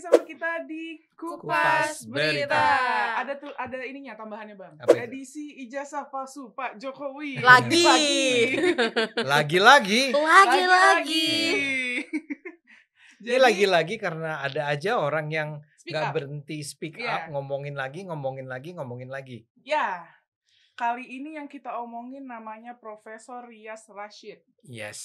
sama kita di Kupas Berita. Ada ininya tambahannya Bang. Apa itu? Edisi ijazah palsu Pak Jokowi. Lagi. Lagi-lagi. Ini Jadi lagi-lagi karena ada aja orang yang speak nggak up. berhenti speak Iya. up, ngomongin lagi. Ya, kali ini yang kita omongin namanya Profesor Riyas Rashid. Yes.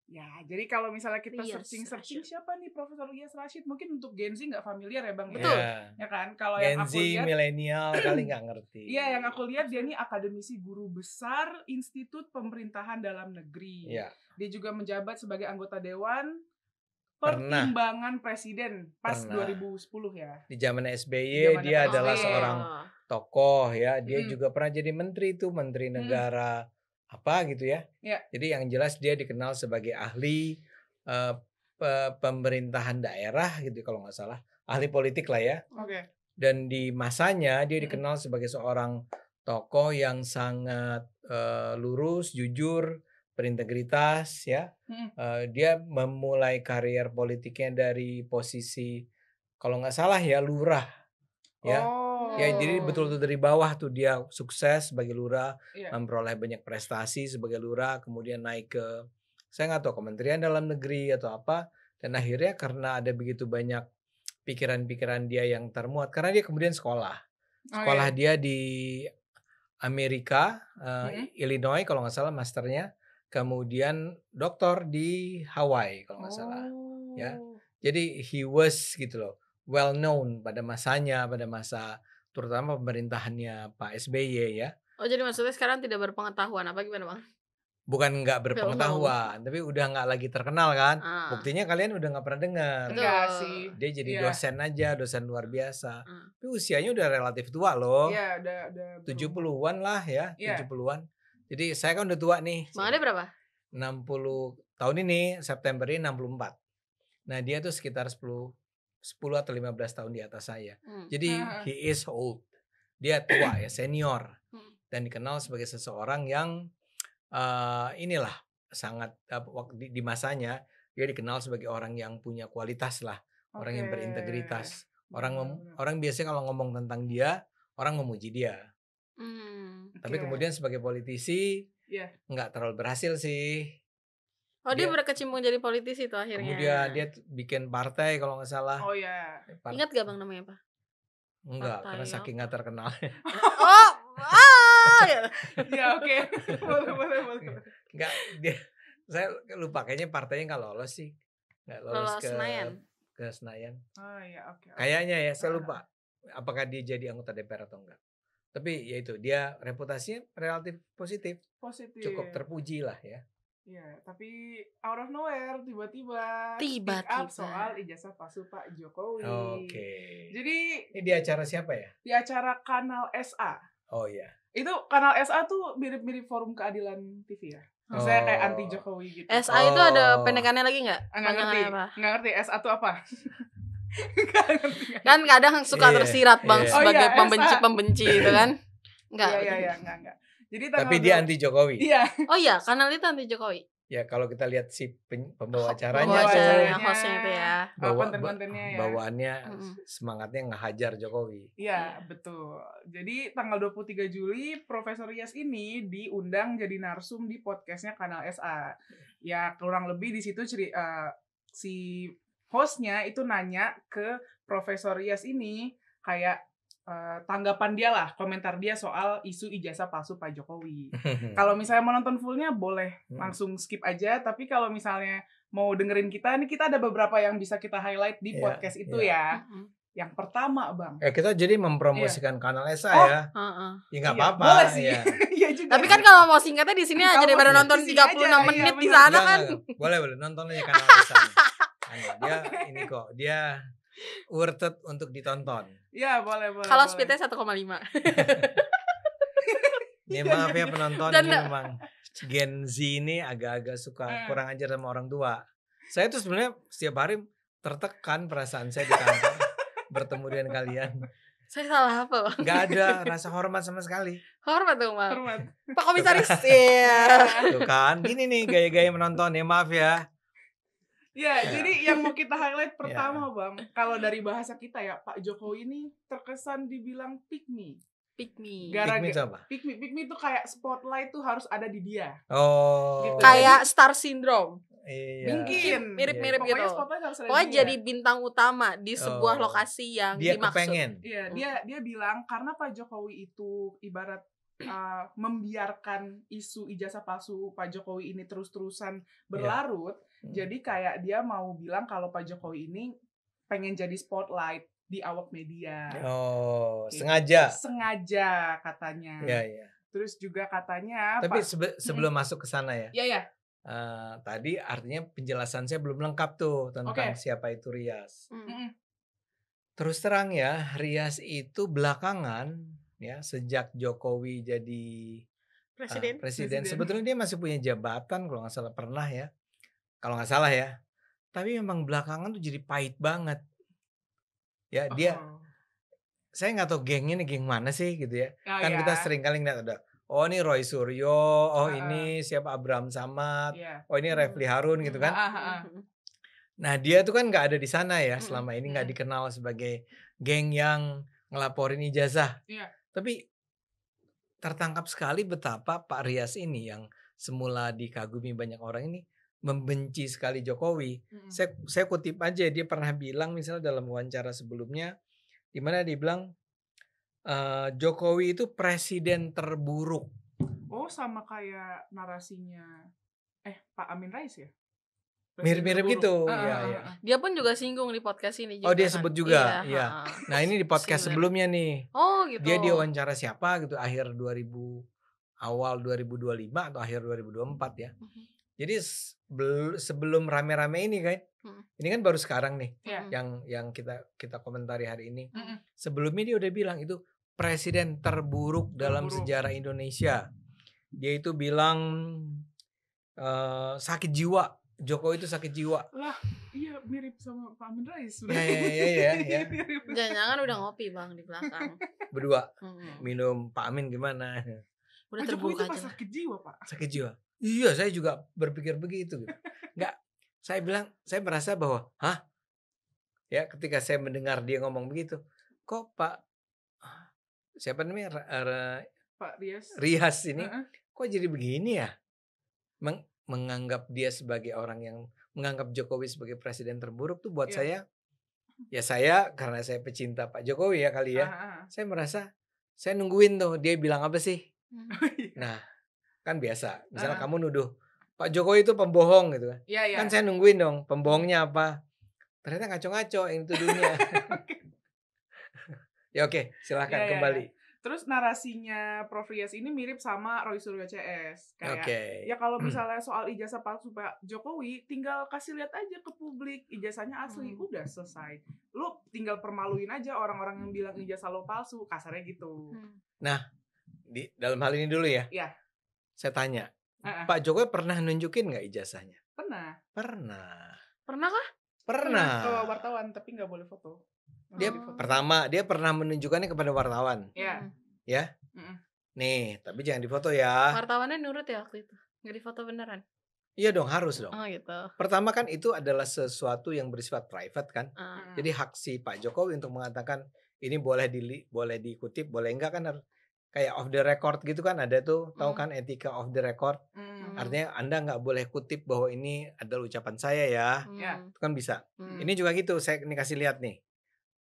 Ya, jadi kalau misalnya kita Riyas searching Rashid. siapa nih Profesor Riyas Rashid, mungkin untuk Gen Z nggak familiar ya Bang. Betul. Ya kan? Kalau yang Gen aku Z, lihat, milenial kali nggak ngerti. iya yang aku lihat dia nih akademisi guru besar Institut Pemerintahan Dalam Negeri. Iya. Dia juga menjabat sebagai anggota Dewan Pernah. Pertimbangan Presiden pas Pernah. 2010 ya. Di zaman Di SBY zaman dia Pak adalah SBY. seorang tokoh ya. Dia Mm. juga pernah jadi menteri tuh, menteri negara apa gitu ya. Iya. Jadi yang jelas dia dikenal sebagai ahli pemerintahan daerah gitu kalau nggak salah, ahli politik lah ya. Oke. Dan di masanya dia dikenal sebagai seorang tokoh yang sangat lurus, jujur, berintegritas ya. Dia memulai karier politiknya dari posisi kalau nggak salah ya lurah ya. Oh. Ya jadi betul-betul dari bawah tuh dia sukses sebagai lurah, Iya. memperoleh banyak prestasi sebagai lurah, kemudian naik ke saya nggak tahu Kementerian Dalam Negeri atau apa, dan akhirnya karena ada begitu banyak pikiran-pikiran dia yang termuat karena dia kemudian sekolah dia di Amerika, Illinois kalau nggak salah masternya, kemudian doktor di Hawaii kalau nggak salah ya. Jadi he was gitu loh, well known pada masanya, pada masa terutama pemerintahannya Pak SBY ya. Oh jadi maksudnya sekarang tidak berpengetahuan apa gimana Bang? Bukan nggak berpengetahuan, tapi udah nggak lagi terkenal kan. Buktinya kalian udah nggak pernah dengar. Enggak sih. Dia jadi Iya. dosen aja, dosen luar biasa. Tapi usianya udah relatif tua loh. Iya, udah 70-an lah ya, Iya. 70-an. Jadi saya kan udah tua nih. Bang Ade berapa? 60 tahun ini, September ini 64. Nah, dia tuh sekitar 10 atau 15 tahun di atas saya. Jadi he is old. Dia tua ya, senior. Dan dikenal sebagai seseorang yang inilah sangat di masanya dia dikenal sebagai orang yang punya kualitas lah, orang yang berintegritas. Orang biasanya kalau ngomong tentang dia, orang memuji dia. Tapi kemudian sebagai politisi nggak terlalu berhasil sih. Oh dia berkecimpung jadi politisi tuh akhirnya. Kemudian dia bikin partai kalau nggak salah. Oh ya. Ingat gak Bang namanya apa? Enggak, Partai karena saking nggak terkenal. Ya oke. Boleh. Enggak, saya lupa kayaknya partainya nggak lolos sih. Nggak lolos ke Senayan. Oh iya, oke. Kayaknya ya, saya lupa apakah dia jadi anggota DPR atau enggak. Tapi ya itu, dia reputasinya relatif positif. Cukup terpuji lah ya. Iya, tapi out of nowhere tiba-tiba speak up soal ijazah palsu Pak Jokowi. Oke. Jadi ini di acara siapa ya? Di acara Kanal SA. Oh iya. Itu Kanal SA tuh mirip-mirip Forum Keadilan TV ya. Maksudnya kayak anti Jokowi gitu. SA itu ada pendekannya lagi nggak? Nggak ngerti. SA tuh apa? Kan kadang suka tersirat Bang sebagai pembenci itu kan? Enggak. Iya, enggak. Jadi tapi dia anti Jokowi. Iya. Oh iya, kanal itu anti Jokowi. Ya kalau kita lihat si pembawa acaranya, hostnya itu ya, konten-kontennya ya, bawaannya semangatnya ngehajar Jokowi. Iya, betul. Jadi tanggal 23 Juli Profesor Riyas ini diundang jadi narsum di podcastnya Kanal SA. Ya kurang lebih di situ si hostnya itu nanya ke Profesor Riyas ini kayak tanggapan dia lah, komentar dia soal isu ijazah palsu Pak Jokowi. Kalau misalnya mau nonton fullnya boleh langsung skip aja, tapi kalau misalnya mau dengerin kita, ini kita ada beberapa yang bisa kita highlight di podcast itu ya. Yang pertama Bang. Kita jadi mempromosikan Kanal SA ya. Ya nggak apa-apa. Boleh sih. Ya. Tapi kan kalau mau singkatnya di sini aja daripada nonton 36 menit di sana kan. Boleh nonton aja Kanal SA. Dia ini kok, dia worth it untuk ditonton. Iya, boleh. Kalau speednya 1,5. Ya maaf ya penonton, ini memang Gen Z ini agak-agak suka kurang ajar sama orang tua. Saya tuh sebenarnya setiap hari tertekan perasaan saya di kantor bertemu dengan kalian. Saya salah apa Bang? Gak ada rasa hormat sama sekali. Hormat dong Bang. Hormat. Pak Komisaris. Iya. Tuh kan, gini nih gaya-gaya menonton ya, maaf ya. Ya, jadi yang mau kita highlight pertama Bang, kalau dari bahasa kita ya, Pak Jokowi ini terkesan dibilang pick me. Pick me. Pick me itu apa? Pick me itu kayak spotlight tuh harus ada di dia. Oh. Gitu. Kayak star syndrome. Iya. Mungkin Mirip-mirip pokoknya gitu. spotlight harus ada Pokoknya di dia. jadi bintang utama di sebuah lokasi yang dia dimaksud. kepengen. Iya, dia bilang karena Pak Jokowi itu ibarat membiarkan isu ijazah palsu Pak Jokowi ini terus-terusan berlarut, jadi kayak dia mau bilang kalau Pak Jokowi ini pengen jadi spotlight di awak media. Oh, Gitu. sengaja Katanya. Iya. Terus juga katanya Tapi sebelum masuk ke sana ya. Iya. Tadi artinya penjelasan saya belum lengkap tuh tentang siapa itu Rias. Terus terang ya, Rias itu belakangan ya sejak Jokowi jadi presiden. Sebetulnya dia masih punya jabatan kalau nggak salah pernah ya. Kalau nggak salah ya. Tapi memang belakangan tuh jadi pahit banget. Ya dia, saya nggak tahu gengnya nih geng mana sih gitu ya. Kan kita sering kali ngeliat ada, oh ini Roy Suryo, oh ini siapa Abraham Samad, oh ini Refli Harun gitu kan. Nah dia tuh kan nggak ada di sana ya selama ini, nggak dikenal sebagai geng yang ngelaporin ijazah. Tapi tertangkap sekali betapa Pak Rias ini yang semula dikagumi banyak orang ini membenci sekali Jokowi. Saya kutip aja, dia pernah bilang misalnya dalam wawancara sebelumnya, di mana dia bilang Jokowi itu presiden terburuk. Oh sama kayak narasinya Pak Amin Rais ya? Mirip-mirip gitu. Iya. Dia pun juga singgung di podcast ini juga. Oh dia sebut juga. Iya. Nah ini di podcast sebelumnya nih. Oh gitu. Dia diwawancara siapa gitu awal 2025 atau akhir 2024 ya. Jadi sebelum rame-rame ini kan, ini kan baru sekarang nih yang kita komentari hari ini. Sebelumnya dia udah bilang itu presiden terburuk dalam sejarah Indonesia. Dia itu bilang sakit jiwa. Jokowi itu sakit jiwa. Lah, iya mirip sama Pak Amin Rais. Iya. Jangan-jangan udah ngopi Bang di belakang. Berdua minum Pak Amin gimana? Udah terbuka aja. Sakit jiwa Pak. Sakit jiwa. Iya, saya juga berpikir begitu. Gitu. Enggak, saya merasa bahwa, ya ketika saya mendengar dia ngomong begitu, kok Pak siapa namanya Pak Rias ini, kok jadi begini ya? Menganggap dia sebagai orang yang menganggap Jokowi sebagai presiden terburuk tuh buat saya, ya saya karena saya pecinta Pak Jokowi ya kali ya, saya merasa saya nungguin tuh dia bilang apa sih. Nah kan biasa, misalnya kamu nuduh Pak Jokowi itu pembohong gitu kan, kan saya nungguin dong pembohongnya apa. Ternyata ngaco-ngaco yang tuduhnya. Ya oke, silahkan kembali. Terus narasinya Prof Rias ini mirip sama Roy Suryo CS. Kayak ya kalau misalnya soal ijazah palsu Pak Jokowi, tinggal kasih lihat aja ke publik ijazahnya asli, udah selesai. Lu tinggal permaluin aja orang-orang yang bilang ijazah lo palsu, kasarnya gitu. Nah, di dalam hal ini dulu ya. Iya. Saya tanya, Pak Jokowi pernah nunjukin nggak ijazahnya? Pernah. Pernah kah? Pernah ke wartawan, tapi nggak boleh foto. Pertama dia pernah menunjukkannya kepada wartawan. Ya. Nih, tapi jangan difoto ya. Wartawannya nurut ya waktu itu, nggak difoto beneran. Iya dong, harus dong. Oh gitu. Pertama kan itu adalah sesuatu yang bersifat private kan. Jadi hak si Pak Jokowi untuk mengatakan ini boleh dikutip, boleh enggak kan, kayak off the record gitu kan ada tuh, tahu kan etika off the record. Artinya Anda nggak boleh kutip bahwa ini adalah ucapan saya ya. Itu kan bisa. Ini juga gitu, saya ini kasih lihat nih.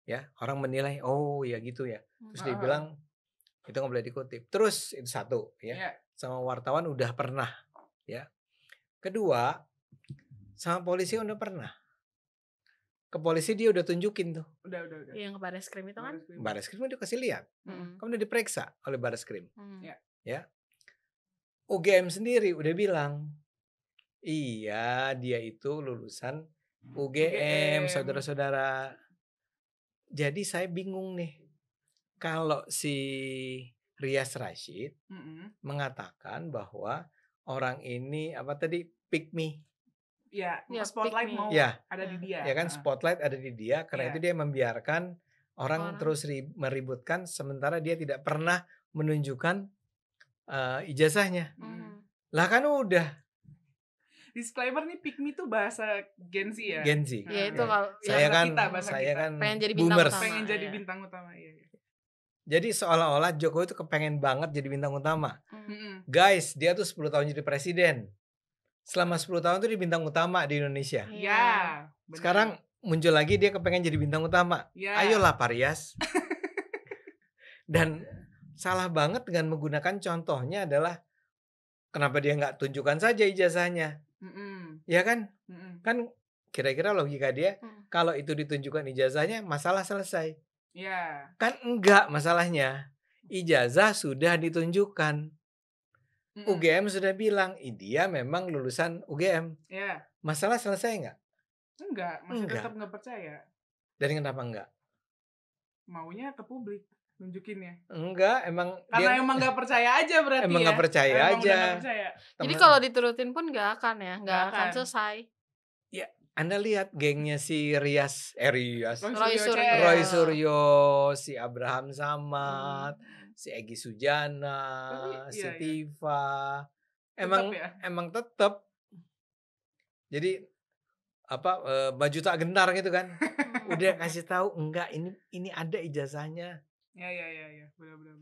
Ya, orang menilai, oh ya gitu ya. Terus dia bilang itu nggak boleh dikutip. Terus itu satu ya. Sama wartawan udah pernah ya. Kedua, sama polisi udah pernah. Ke polisi dia udah tunjukin tuh. Udah. Yang ke Barreskrim itu kan? Barreskrim udah kasih lihat. Kamu udah diperiksa oleh Barreskrim. Ya. UGM sendiri udah bilang, iya dia itu lulusan UGM. Saudara-saudara. Jadi saya bingung nih, kalau si Rias Rashid mengatakan bahwa orang ini apa tadi pick me, ya spotlight mau ada di dia, ya kan spotlight ada di dia, karena itu dia membiarkan orang terus meributkan, sementara dia tidak pernah menunjukkan ijazahnya. Lah kan udah. Disclaimer nih, pick me tuh bahasa Gen Z ya. Gen Z. Ya itu Ya. kalau Saya bahasa kan kita, bahasa saya kita. kan pengen jadi bintang boomers. utama. Pengen jadi Iya. bintang utama. Iya. Jadi seolah-olah Jokowi itu kepengen banget jadi bintang utama. Mm-mm. Guys, dia tuh 10 tahun jadi presiden. Selama 10 tahun tuh dia bintang utama di Indonesia. Ya. benar. Sekarang muncul lagi dia kepengen jadi bintang utama. Ya. Ayolah Parias. Dan salah banget dengan menggunakan contohnya adalah kenapa dia nggak tunjukkan saja ijazahnya. Mm-mm. Ya kan? Mm-mm. Kan kira-kira logika dia Mm. kalau itu ditunjukkan ijazahnya masalah selesai. Ya. Kan enggak masalahnya. Ijazah sudah ditunjukkan. Mm-mm. UGM sudah bilang, dia memang lulusan UGM. Ya. Masalah selesai enggak? Enggak, masih Enggak. tetap nggak percaya. Dan kenapa enggak? Maunya ke publik nunjukinnya. Enggak, emang Karena dia emang nggak percaya aja berarti emang ya. nggak percaya Emang aja. udah nggak percaya. Jadi Temen- kalau diturutin pun nggak akan ya, nggak Nggak akan akan. selesai. Anda lihat gengnya si Rias, Roy Suryo. CS. Roy Suryo, si Abraham Samad, si Egy Sujana, Tapi, si iya, iya. Tifa. Tetep ya? Emang tetap. Jadi baju tak gentar gitu kan. Udah kasih tahu enggak, ini ada ijazahnya. Ya, benar.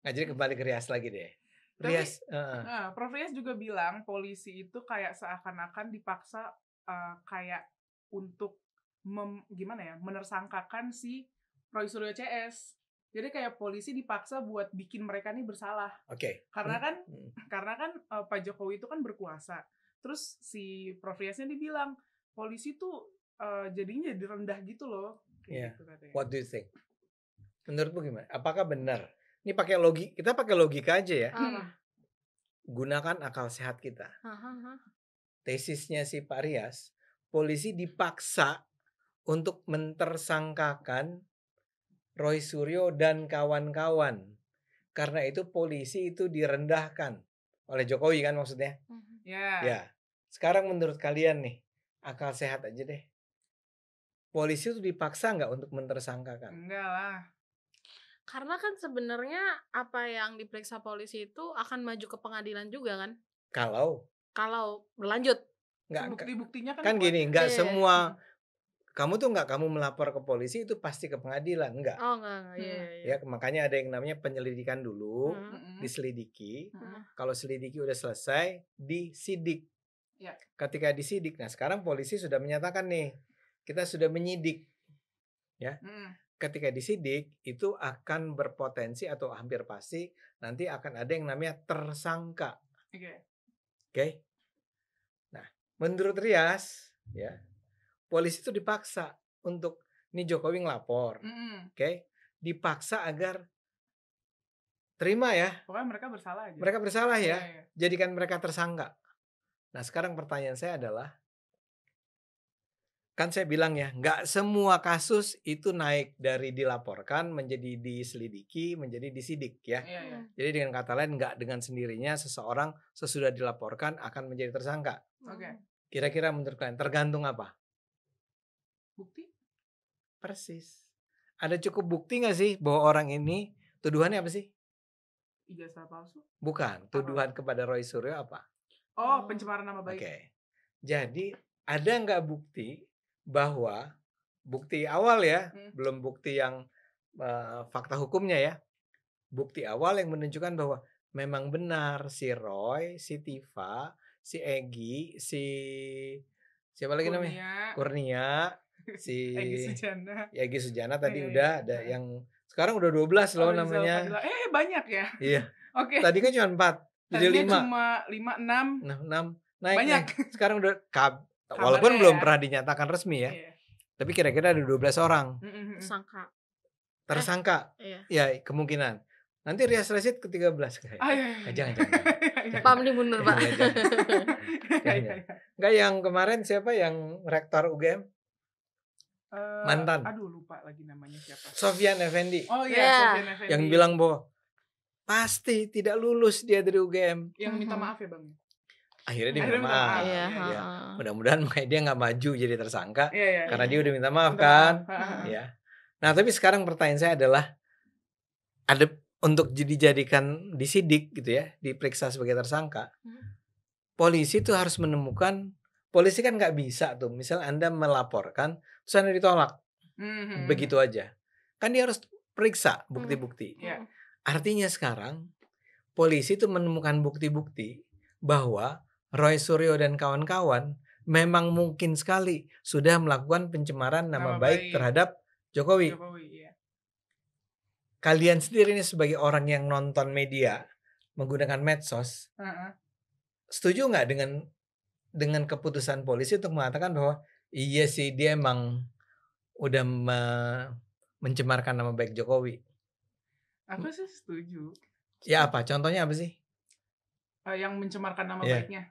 Nah, jadi kembali ke Rias lagi deh. Tapi- Rias, Nah, Prof Rias juga bilang polisi itu kayak seakan-akan dipaksa kayak untuk menersangkakan si Roy Suryo CS. Jadi kayak polisi dipaksa buat bikin mereka nih bersalah. oke. Karena kan Hmm. Pak Jokowi itu kan berkuasa. Terus si Prof Riasnya dibilang polisi tuh jadinya jadi rendah gitu loh. Iya. Kayak gitu katanya. What do you think? Menurutmu gimana? Apakah benar? Ini kita pakai logika aja ya. Apa? Gunakan akal sehat kita. Hahaha. Tesisnya si Pak Rias, polisi dipaksa untuk mentersangkakan Roy Suryo dan kawan-kawan. Karena itu polisi itu direndahkan oleh Jokowi kan maksudnya. Ya. Ya. Sekarang menurut kalian nih, akal sehat aja deh. Polisi itu dipaksa nggak untuk mentersangkakan? Enggak lah. Karena kan sebenarnya apa yang diperiksa polisi itu akan maju ke pengadilan juga kan? Kalau berlanjut. nggak Bukti-buktinya kan kan kuat. gini, nggak Iya. semua kamu melapor ke polisi itu pasti ke pengadilan, enggak. Oh enggak. Iya. Ya, makanya ada yang namanya penyelidikan dulu, Mm-mm. diselidiki. Mm-mm. Kalau selidiki udah selesai, disidik. Ya. Ketika disidik, nah sekarang polisi sudah menyatakan nih, kita sudah menyidik. Mm-mm. Ketika disidik, itu akan berpotensi atau hampir pasti nanti akan ada yang namanya tersangka. Oke. Oke? Nah, menurut Rias, ya, polisi itu dipaksa untuk ini Jokowi ngelapor, Mm-mm. oke? Dipaksa agar terima ya, Pokoknya mereka bersalah aja. mereka bersalah ya, Iya. jadikan mereka tersangka. Nah, sekarang pertanyaan saya adalah, kan saya bilang ya, nggak semua kasus itu naik dari dilaporkan menjadi diselidiki, menjadi disidik ya. Iya. Jadi dengan kata lain, nggak dengan sendirinya seseorang sesudah dilaporkan akan menjadi tersangka. Oke. Kira-kira menurut kalian tergantung apa? Bukti? Persis. Ada cukup bukti nggak sih bahwa orang ini tuduhannya apa sih? Ijazah palsu? Bukan. Tuduhan kepada Roy Suryo apa? Oh, pencemaran nama baik. Oke. Jadi ada nggak bukti bahwa bukti awal ya, belum bukti yang fakta hukumnya ya. Bukti awal yang menunjukkan bahwa memang benar si Roy, si Tifa, si Egy, si siapa lagi namanya? Kurnia, si Egy Sujana. Tadi Iya, udah iya. ada yang sekarang udah 12 loh Rizal namanya. Fadila. Banyak ya? Iya. Oke. Tadi kan cuma 4, jadi Tadinya 5. cuma 5, 6. Nah, 6 naik. Banyak. Sekarang udah Kabarnya walaupun belum ya. pernah dinyatakan resmi ya. Iya. Tapi kira-kira ada 12 orang Tersangka. tersangka. Iya. Ya, kemungkinan. Nanti Rias Rashid ke-13 kayak. Iya. Jangan. Paham nih bener Pak. Iya, jangan. Enggak, yang kemarin siapa yang rektor UGM? Mantan. Aduh, lupa lagi namanya siapa. Sofyan Effendi. Oh Iya. iya, Sofyan Effendi. Yang bilang bahwa pasti tidak lulus dia dari UGM. Yang minta maaf ya, Bang. Akhirnya dia Akhirnya minta minta maaf. maaf. Iya. Iya, Ya. Mudah-mudahan makanya dia nggak maju jadi tersangka Iya. karena dia udah minta maaf Minta kan. maaf. Ya. Nah, tapi sekarang pertanyaan saya adalah ada untuk dijadikan disidik gitu ya, diperiksa sebagai tersangka. polisi tuh harus menemukan, polisi kan nggak bisa tuh, misal Anda melaporkan, terus Anda ditolak, begitu aja. Kan dia harus periksa bukti-bukti. Iya. Artinya sekarang, polisi tuh menemukan bukti-bukti bahwa Roy Suryo dan kawan-kawan memang mungkin sekali sudah melakukan pencemaran nama baik terhadap Jokowi. Iya. Kalian sendiri nih sebagai orang yang nonton media menggunakan medsos, setuju nggak dengan keputusan polisi untuk mengatakan bahwa iya sih dia emang udah mencemarkan nama baik Jokowi? Aku sih setuju. Ya apa? Contohnya apa sih? Yang mencemarkan nama baiknya.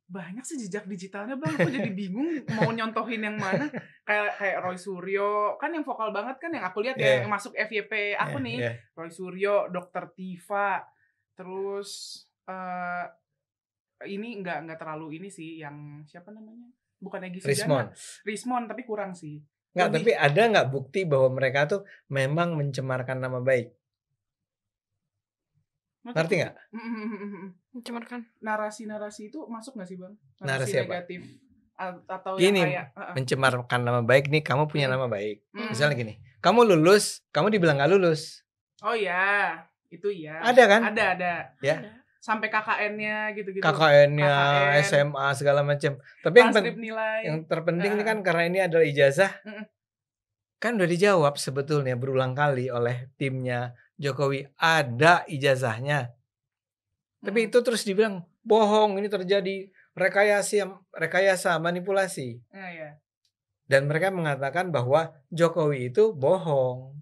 Banyak sih jejak digitalnya Bang. Aku jadi bingung mau nyontohin yang mana. Kayak Roy Suryo, kan yang vokal banget kan yang aku lihat yang masuk FYP aku nih. Roy Suryo, Dr. Tifa, terus ini nggak terlalu ini sih, yang siapa namanya? Bukan Egy Sujana. Rismon, tapi kurang sih. Nggak, tapi ada nggak bukti bahwa mereka tuh memang mencemarkan nama baik? Ngerti nggak? Mencemarkan. Narasi-narasi itu masuk nggak sih Bang? Narasi negatif atau gini, yang kayak mencemarkan nama baik nih, kamu punya nama baik. Misalnya gini, kamu lulus, kamu dibilang nggak lulus. Oh ya, itu ya. Ada kan? Ada. Ya. Sampai KKN-nya gitu-gitu. KKN-nya, SMA segala macam. Tapi yang terpenting ini kan karena ini adalah ijazah. Kan udah dijawab sebetulnya berulang kali oleh timnya Jokowi, ada ijazahnya. Tapi itu terus dibilang bohong, ini terjadi rekayasa, manipulasi. Dan mereka mengatakan bahwa Jokowi itu bohong,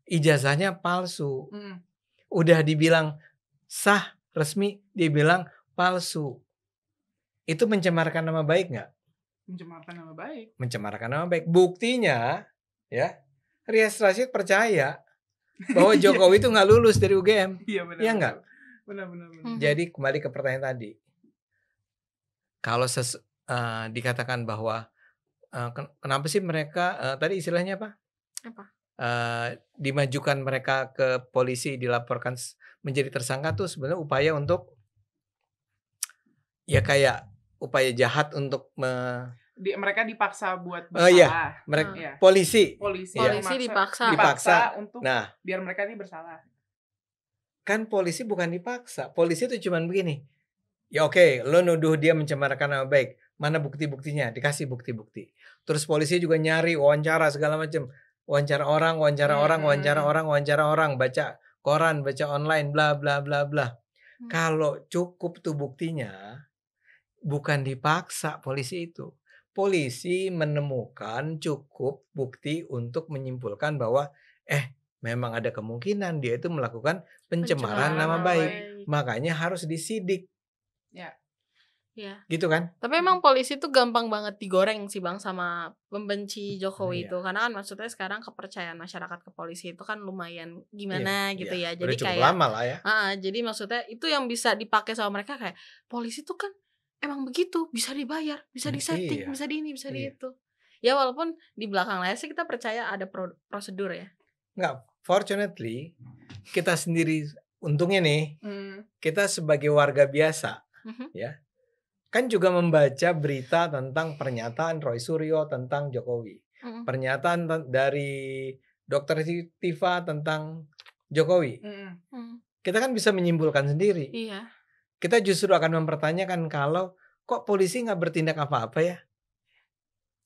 ijazahnya palsu. Udah dibilang sah, resmi, dia bilang palsu. Itu mencemarkan nama baik nggak? Mencemarkan nama baik. Mencemarkan nama baik. Buktinya, ya, Rias Rashid percaya bahwa Jokowi itu nggak lulus dari UGM. Iya benar. Iya nggak? Benar. Jadi kembali ke pertanyaan tadi. Kalau dikatakan bahwa kenapa sih mereka tadi istilahnya apa? Dimajukan mereka ke polisi, dilaporkan menjadi tersangka tuh sebenarnya upaya untuk ya kayak upaya jahat untuk mereka dipaksa buat bersalah. Polisi dipaksa untuk biar mereka ini bersalah. Kan polisi bukan dipaksa. Polisi itu cuman begini. Ya oke, lo nuduh dia mencemarkan nama baik. Mana bukti-buktinya? Dikasih bukti-bukti. Terus polisi juga nyari wawancara segala macam. Wawancara orang, baca koran, baca online, bla bla bla bla. Kalau cukup tuh buktinya, bukan dipaksa polisi itu. Polisi menemukan cukup bukti untuk menyimpulkan bahwa memang ada kemungkinan dia itu melakukan pencemaran nama baik. Makanya harus disidik. Ya. Gitu kan? Tapi emang polisi tuh gampang banget digoreng sih Bang sama pembenci Jokowi itu. Karena kan maksudnya sekarang kepercayaan masyarakat ke polisi itu kan lumayan gimana gitu ya. Jadi cukup lama lah ya. Jadi maksudnya itu yang bisa dipakai sama mereka, kayak polisi tuh kan emang begitu, bisa dibayar, bisa disetting, bisa di ini, bisa di itu. Ya walaupun di belakang layar sih kita percaya ada prosedur ya. Enggak, fortunately kita sendiri untungnya nih, kita sebagai warga biasa ya, kan juga membaca berita tentang pernyataan Roy Suryo tentang Jokowi, pernyataan dari Dr. Tifa tentang Jokowi. Kita kan bisa menyimpulkan sendiri. Iya. Kita justru akan mempertanyakan kalau kok polisi nggak bertindak apa-apa ya?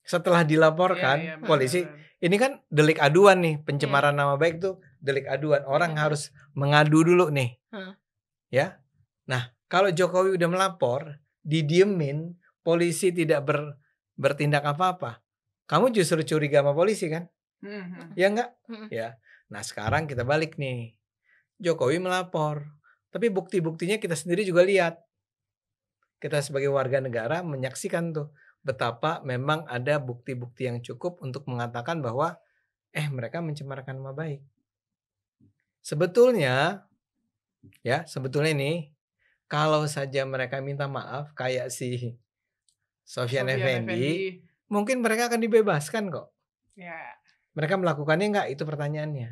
Setelah dilaporkan polisi, ini kan delik aduan nih, pencemaran nama baik tuh delik aduan. Orang harus mengadu dulu nih, ya. Nah, kalau Jokowi udah melapor, didiemin, polisi tidak bertindak apa-apa, kamu justru curiga sama polisi kan? Ya enggak? Ya. Nah, sekarang kita balik nih, Jokowi melapor, tapi bukti-buktinya kita sendiri juga lihat. Kita sebagai warga negara menyaksikan tuh betapa memang ada bukti-bukti yang cukup untuk mengatakan bahwa mereka mencemarkan nama baik. Sebetulnya nih, kalau saja mereka minta maaf kayak si Sofyan Effendi, mungkin mereka akan dibebaskan kok. Ya. Mereka melakukannya enggak? Itu pertanyaannya.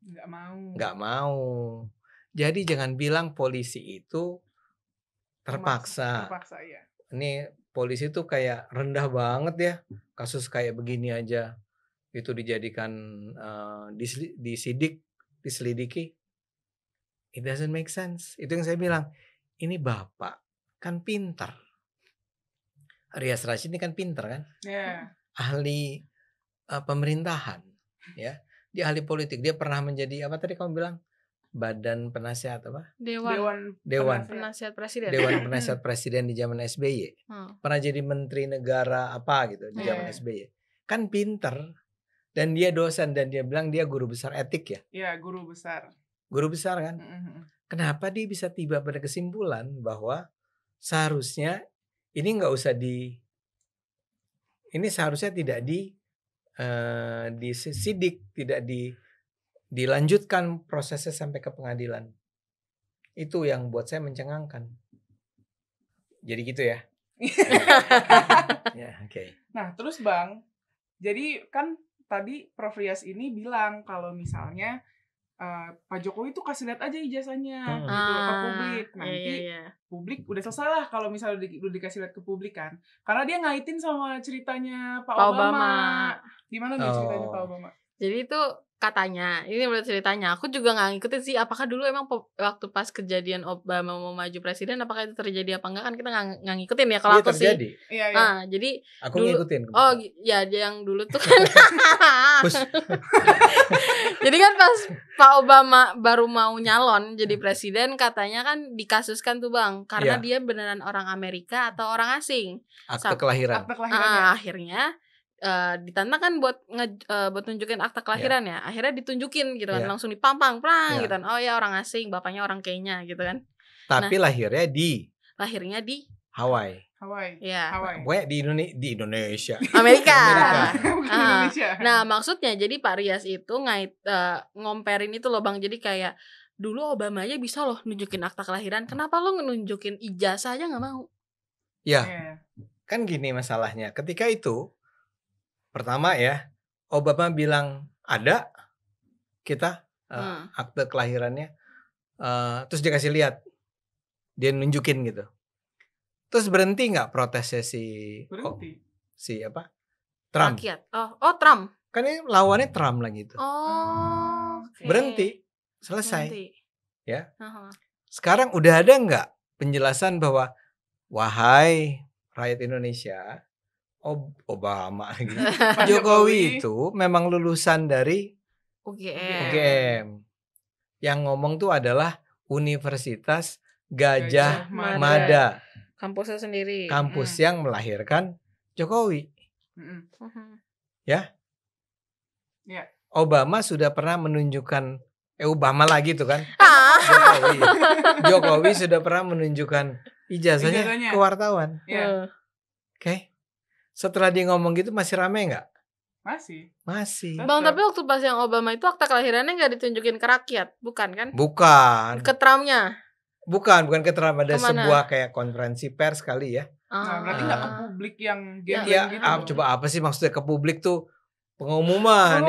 Enggak mau. Enggak mau. Jadi jangan bilang polisi itu terpaksa. Ya. Ini polisi tuh kayak rendah banget ya, kasus kayak begini aja itu dijadikan diselidiki. It doesn't make sense. Itu yang saya bilang. Ini bapak kan pintar. Rias Rasyid ini kan pintar kan? Yeah. Ahli pemerintahan, ya. Dia ahli politik. Dia pernah menjadi apa tadi kamu bilang? Badan penasihat apa? Dewan penasihat presiden. Dewan penasihat presiden di zaman SBY. Pernah jadi menteri negara apa gitu di zaman SBY. Kan pintar. Dan dia dosen dan dia bilang dia guru besar etik ya? Iya, guru besar. Guru besar kan? Kenapa dia bisa tiba pada kesimpulan bahwa seharusnya ini nggak usah ini seharusnya tidak disidik, tidak dilanjutkan prosesnya sampai ke pengadilan. Itu yang buat saya mencengangkan. Jadi gitu ya. Ya, oke. Nah, terus Bang, jadi kan tadi Prof Rias ini bilang kalau misalnya Pak Jokowi itu kasih lihat aja ijazahnya gitu ke publik. Nanti publik udah selesai lah kalau misalnya udah dikasih lihat ke publik kan. Karena dia ngaitin sama ceritanya Pak Obama. Gimana nih ceritanya Pak Obama? Jadi itu katanya, ini menurut ceritanya, aku juga nggak ngikutin sih apakah dulu emang waktu pas kejadian Obama mau maju presiden apakah itu terjadi apa enggak, kan kita nggak ngikutin ya kalau aku terjadi. Sih. Iya. Jadi aku dulu, ngikutin. Oh ya, yang dulu tuh kan. Jadi kan pas Pak Obama baru mau nyalon jadi presiden, katanya kan dikasuskan tuh Bang, karena dia beneran orang Amerika atau orang asing. Akte kelahiran. Akhirnya ditantang kan buat nunjukin akta kelahiran ya. Akhirnya ditunjukin gitu kan, langsung dipampang gitu kan. Oh ya orang asing, bapaknya orang Kenya gitu kan. Tapi lahirnya di Hawaii. Ya. Pokoknya di Indonesia. Amerika. Indonesia. Nah, maksudnya jadi Pak Rias itu ngomperin itu loh Bang. Jadi kayak dulu Obama aja bisa loh nunjukin akta kelahiran, kenapa lo nunjukin ijazah aja nggak mau? Ya. Kan gini masalahnya. Ketika itu pertama ya, Obama bilang ada kita akte kelahirannya, terus dia kasih lihat, dia nunjukin gitu. Terus berhenti nggak protesnya Trump? Rakyat. Oh Trump. Kan ini lawannya Trump lagi itu. Okay. Berhenti, selesai. Ya. Sekarang udah ada nggak penjelasan bahwa wahai rakyat Indonesia, Obama gitu. Jokowi itu memang lulusan dari UGM. Yang ngomong tuh adalah Universitas Gajah Mada. Kampusnya sendiri. Kampus yang melahirkan Jokowi. Ya. Obama sudah pernah menunjukkan Obama lagi tuh kan. Jokowi sudah pernah menunjukkan ijazahnya ke wartawan. Oke. Setelah dia ngomong gitu masih rame nggak? Masih. Bang, tapi waktu pas yang Obama itu akta kelahirannya nggak ditunjukin ke rakyat, bukan kan? Bukan. Ke Trumpnya? Bukan ke Trump. Ada sebuah kayak konferensi pers kali ya. Nah, berarti nggak ke publik yang gitu. Coba apa sih maksudnya ke publik tuh? Pengumuman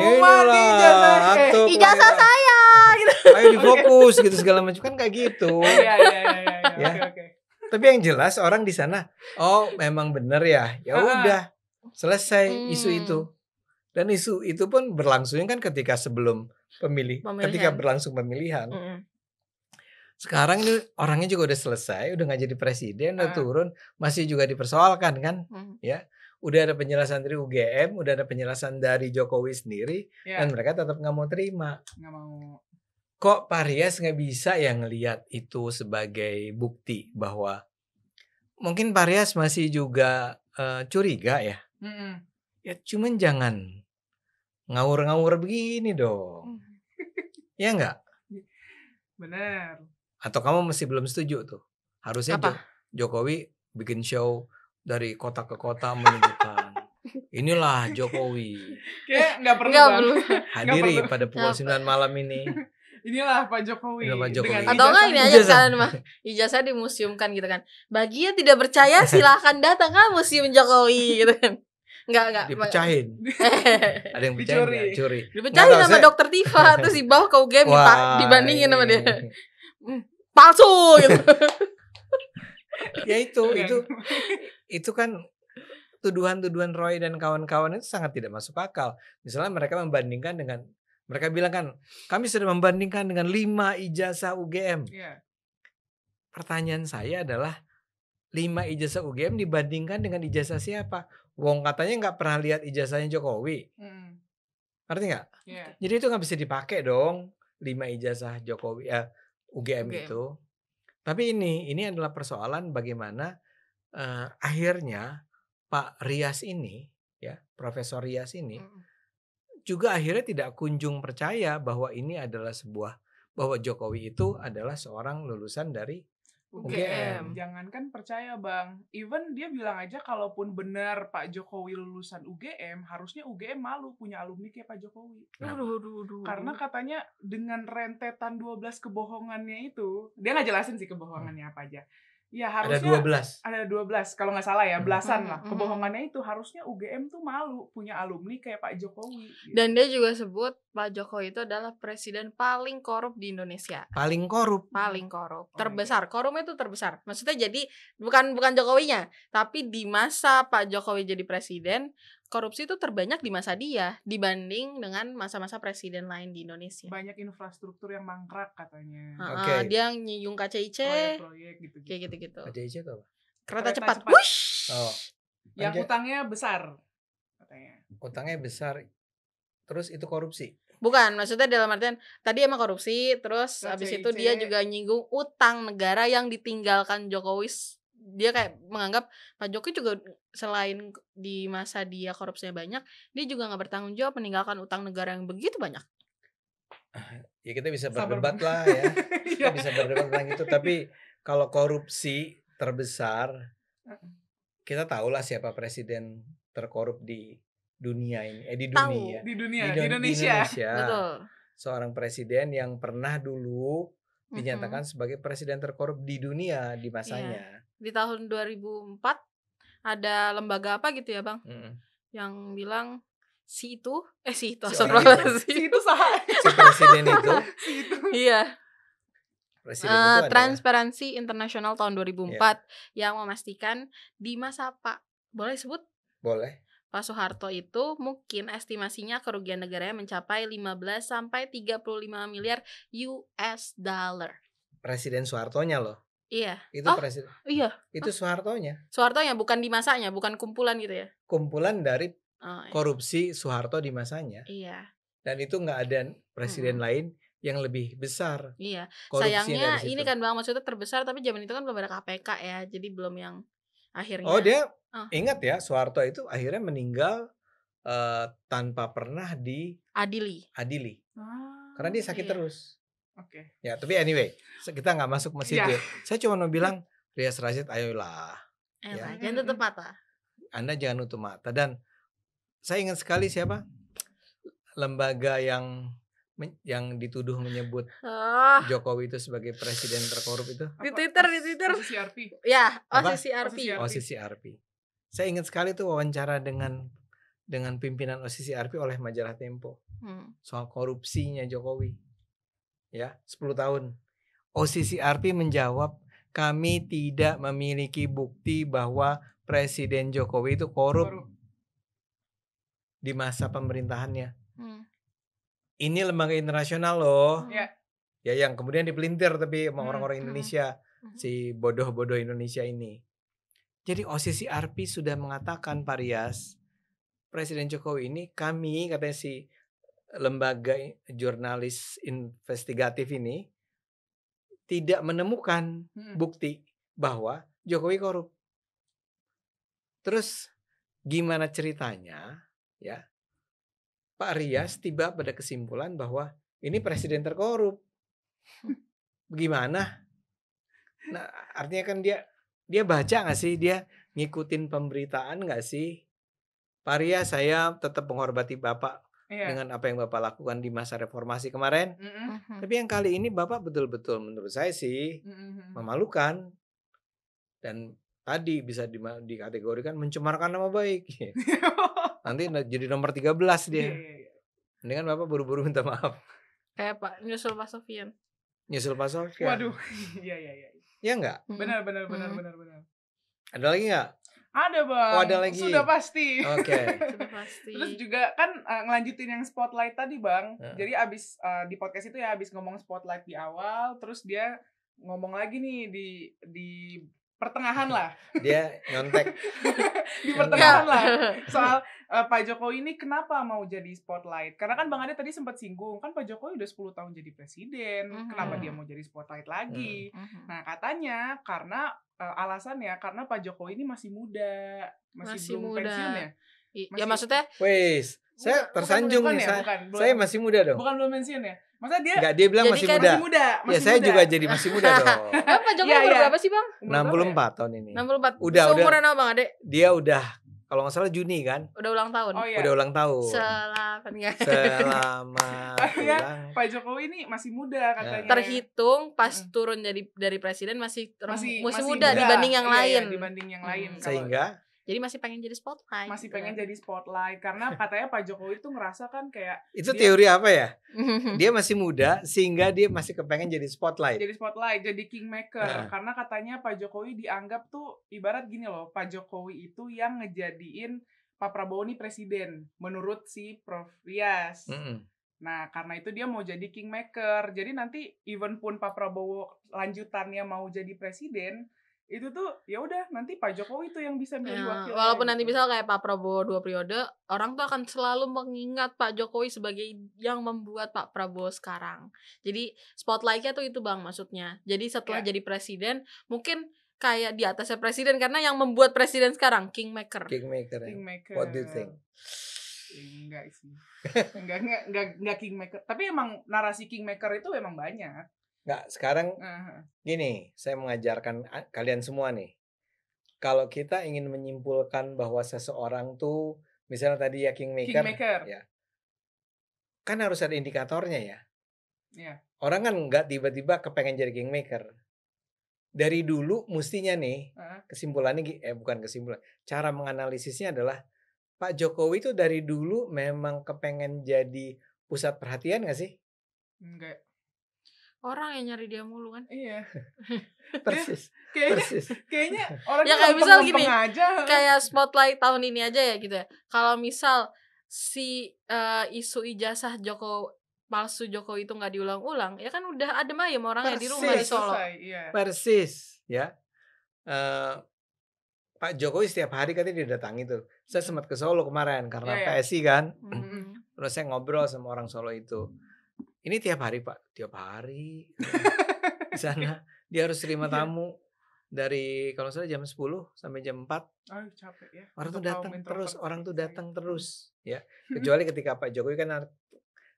ijazah saya gitu. Ayo difokus gitu segala macam kan kayak gitu. Iya. Oke. Tapi yang jelas orang di sana, memang benar ya. Ya udah, selesai isu itu. Dan isu itu pun berlangsung kan ketika sebelum ketika berlangsung pemilihan. Sekarang ini orangnya juga udah selesai, udah nggak jadi presiden, udah turun, masih juga dipersoalkan kan, ya. Udah ada penjelasan dari UGM, udah ada penjelasan dari Jokowi sendiri, dan mereka tetap nggak mau terima. Nggak mau. Kok Pak Rias nggak bisa ya ngelihat itu sebagai bukti bahwa mungkin Pak Rias masih juga curiga ya. Ya cuman jangan ngawur-ngawur begini dong. Ya nggak? Benar. Atau kamu masih belum setuju tuh? Harusnya Jokowi bikin show dari kota ke kota menunjukkan inilah Jokowi. Kayak nggak perlu. Hadiri pada pukul 9 malam ini. Inilah Pak Jokowi. Atau enggak ini aja kalian mah ijazah dimuseumkan gitu kan. Bagi yang tidak percaya silahkan datang ke Museum Jokowi gitu kan. Enggak. Dipecahin. Ada yang pecahin curi. Dipecahin sama Dokter Tifa terus dibawa ke UGM dibandingin sama dia. Palsu gitu. Ya itu kan tuduhan-tuduhan Roy dan kawan-kawan itu sangat tidak masuk akal. Misalnya mereka membandingkan dengan, mereka bilang kan, kami sudah membandingkan dengan 5 ijazah UGM. Iya. Pertanyaan saya adalah 5 ijazah UGM dibandingkan dengan ijazah siapa? Wong katanya nggak pernah lihat ijazahnya Jokowi. Ngerti nggak? Iya. Jadi itu nggak bisa dipakai dong 5 ijazah Jokowi UGM itu. Tapi ini adalah persoalan bagaimana akhirnya Pak Rias ini, ya Profesor Rias ini juga akhirnya tidak kunjung percaya bahwa ini adalah bahwa Jokowi itu adalah seorang lulusan dari UGM. Jangankan percaya Bang, even dia bilang aja kalaupun benar Pak Jokowi lulusan UGM, harusnya UGM malu punya alumni kayak Pak Jokowi. Karena katanya dengan rentetan 12 kebohongannya itu, dia nggak jelasin sih kebohongannya apa aja. Ya harusnya ada 12 kalau nggak salah ya, belasan lah. Kebohongannya itu harusnya UGM tuh malu punya alumni kayak Pak Jokowi. Gitu. Dan dia juga sebut Pak Jokowi itu adalah presiden paling korup di Indonesia. Paling korup. Terbesar. Korupnya itu terbesar. Maksudnya jadi bukan Jokowinya, tapi di masa Pak Jokowi jadi presiden, korupsi itu terbanyak di masa dia dibanding dengan masa-masa presiden lain di Indonesia. Banyak infrastruktur yang mangkrak katanya. Dia nyinggung KCIC, proyek gitu. Kayak gitu-gitu. KCIC itu apa? Kereta cepat. Wush! Yang utangnya besar katanya. Utangnya besar. Terus itu korupsi. Bukan, maksudnya dalam artian tadi emang korupsi, terus habis itu dia juga nyinggung utang negara yang ditinggalkan Jokowi. Dia kayak menganggap Pak Jokowi juga selain di masa dia korupsinya banyak, dia juga nggak bertanggung jawab meninggalkan utang negara yang begitu banyak. Ya kita bisa berdebat lah ya. Kita bisa berdebat tentang itu. Tapi kalau korupsi terbesar, kita tahulah siapa presiden terkorup di dunia ini. Di Indonesia. Betul. Seorang presiden yang pernah dulu dinyatakan sebagai presiden terkorup di dunia di masanya. Di tahun 2004 ada lembaga apa gitu ya Bang, yang bilang si presiden itu iya, Transparency International tahun 2004 yang memastikan di masa Pak, boleh sebut? Boleh. Pak Soeharto itu mungkin estimasinya kerugian negaranya mencapai 15 sampai 35 miliar US dollar. Presiden Soehartonya loh. Iya. Itu presiden. Iya. Itu Soehartonya. Soehartonya bukan di masanya, bukan kumpulan gitu ya. Kumpulan dari korupsi Soeharto di masanya. Iya. Dan itu nggak ada presiden lain yang lebih besar. Iya. Sayangnya ini kan Bang, maksudnya terbesar, tapi zaman itu kan belum ada KPK ya, jadi belum yang akhirnya. Oh dia ingat ya, Soeharto itu akhirnya meninggal tanpa pernah diadili. Karena dia sakit terus. Oke. Ya, tapi anyway, kita nggak masuk mesin ya. Saya cuma mau bilang, Rias Rasyid, ayolah. Jangan tutup mata. Anda jangan tutup mata. Dan saya ingat sekali siapa lembaga yang dituduh menyebut Jokowi itu sebagai presiden terkorup itu. Di Twitter. OCCRP. Ya, OCCRP. Saya ingat sekali tuh wawancara dengan pimpinan OCCRP oleh majalah Tempo soal korupsinya Jokowi. Ya, 10 tahun. OCCRP menjawab, kami tidak memiliki bukti bahwa Presiden Jokowi itu korup di masa pemerintahannya. Ini lembaga internasional loh. Ya yang kemudian dipelintir tapi sama orang-orang Indonesia, si bodoh-bodoh Indonesia ini. Jadi OCCRP sudah mengatakan, Pak Rias, Presiden Jokowi ini kami, katanya si lembaga jurnalis investigatif ini tidak menemukan bukti bahwa Jokowi korup. Terus gimana ceritanya ya Pak Rias tiba pada kesimpulan bahwa ini presiden terkorup. Bagaimana? Nah, artinya kan dia baca nggak sih, dia ngikutin pemberitaan nggak sih? Pak Rias, saya tetap menghormati Bapak dengan apa yang Bapak lakukan di masa reformasi kemarin. Tapi yang kali ini Bapak betul-betul menurut saya sih memalukan. Dan tadi bisa dikategorikan mencemarkan nama baik. Nanti jadi nomor 13 dia. Mendingan Bapak buru-buru minta maaf. Kayak Pak Nyusul Pak Sofian. Nyusul Pak Sofyan. Waduh, iya. Ya enggak? Benar. Ada lagi enggak? Ada Bang. Oh, ada lagi. Sudah pasti. Oke. Sudah pasti. Terus juga kan ngelanjutin yang spotlight tadi Bang. Jadi abis di podcast itu ya abis ngomong spotlight di awal, terus dia ngomong lagi nih di pertengahan lah. Dia nyontek. Di pertengahan lah. Soal Pak Jokowi ini kenapa mau jadi spotlight? Karena kan Bang Ade tadi sempat singgung, kan Pak Jokowi udah 10 tahun jadi presiden. Kenapa dia mau jadi spotlight lagi? Nah, katanya karena alasannya karena Pak Jokowi ini masih muda. Masih belum muda. pensiun ya? Ya maksudnya Wes, saya tersanjung nih. Saya masih muda dong. Bukan belum pensiun ya? Masa dia enggak, dia bilang masih muda. Ya saya juga jadi masih muda dong. Pak Jokowi umur berapa sih Bang? 64 tahun ini. 64. Udah. Seumuran apa Bang Ade? Dia udah kalau nggak salah Juni kan? Udah ulang tahun. Oh, iya. Udah ulang tahun. Selamat ulang. Pak Jokowi ini masih muda katanya. Terhitung pas turun dari presiden masih muda dibanding yang lain. Dibanding yang lain. Sehingga jadi masih pengen jadi spotlight. Masih pengen jadi spotlight karena katanya Pak Jokowi tuh ngerasa kan kayak itu teori apa ya? Dia masih muda sehingga dia masih kepengen jadi spotlight. Jadi spotlight, jadi kingmaker. Karena katanya Pak Jokowi dianggap tuh ibarat gini loh, Pak Jokowi itu yang ngejadiin Pak Prabowo nih presiden menurut si Prof Rias. Nah, karena itu dia mau jadi kingmaker. Jadi nanti even pun Pak Prabowo lanjutannya mau jadi presiden, itu tuh ya udah nanti Pak Jokowi tuh yang bisa menjadi wakil. Walaupun nanti misal kayak Pak Prabowo 2 periode, orang tuh akan selalu mengingat Pak Jokowi sebagai yang membuat Pak Prabowo sekarang. Jadi spotlightnya tuh itu Bang maksudnya. Jadi setelah jadi presiden, mungkin kayak di atasnya presiden karena yang membuat presiden sekarang kingmaker. Kingmaker. What do you think? Enggak sih. Enggak kingmaker. Tapi emang narasi kingmaker itu emang banyak. Nggak, sekarang gini, saya mengajarkan kalian semua nih. Kalau kita ingin menyimpulkan bahwa seseorang tuh, misalnya tadi ya kingmaker. Ya, kan harus ada indikatornya ya. Orang kan nggak tiba-tiba kepengen jadi kingmaker. Dari dulu mestinya nih, kesimpulannya, bukan kesimpulan, cara menganalisisnya adalah Pak Jokowi tuh dari dulu memang kepengen jadi pusat perhatian nggak sih? Enggak. Orang yang nyari dia mulu kan? Iya. Persis. Kayaknya orang ya kayak misal gini, aja. Kayak spotlight tahun ini aja ya gitu ya. Kalau misal si isu ijazah palsu Jokowi itu nggak diulang-ulang, ya kan udah adem ayem orangnya di rumah di Solo. Persis, ya. Pak Jokowi setiap hari katanya didatangi tuh. Saya sempat ke Solo kemarin karena PSI kan. Terus saya ngobrol sama orang Solo itu. Ini tiap hari Pak, tiap hari di sana dia harus terima tamu dari kalau salah jam 10 sampai jam 4. Oh, capek ya. Orang tuh datang terus, ya. Kecuali ketika Pak Jokowi kan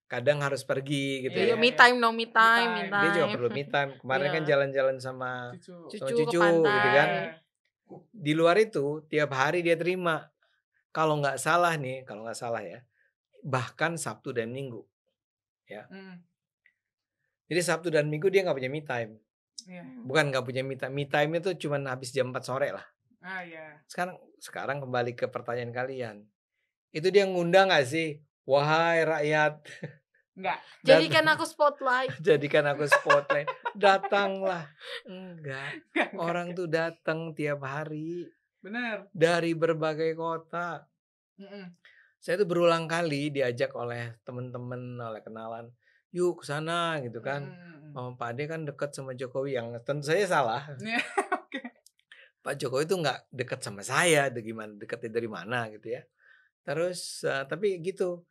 kadang harus pergi gitu ya. Me time. Dia juga perlu me time. Kemarin kan jalan-jalan sama cucu ke pantai. gitu kan. Di luar itu tiap hari dia terima. Kalau nggak salah ya, bahkan Sabtu dan Minggu. Ya. Jadi Sabtu dan Minggu dia nggak punya me time. Bukan nggak punya me time. Me time itu cuma habis jam 4 sore lah. Sekarang kembali ke pertanyaan kalian. Itu dia ngundang nggak sih? Wahai rakyat. Enggak. Jadikan aku spotlight. Datanglah. Enggak. Orang tuh datang tiap hari. Benar. Dari berbagai kota. Saya tuh berulang kali diajak oleh teman-teman, oleh kenalan, yuk ke sana gitu kan. Pak Ade kan dekat sama Jokowi, yang tentu saya salah. Pak Jokowi tuh nggak dekat sama saya, dekatnya dari mana gitu ya. Terus tapi gitu.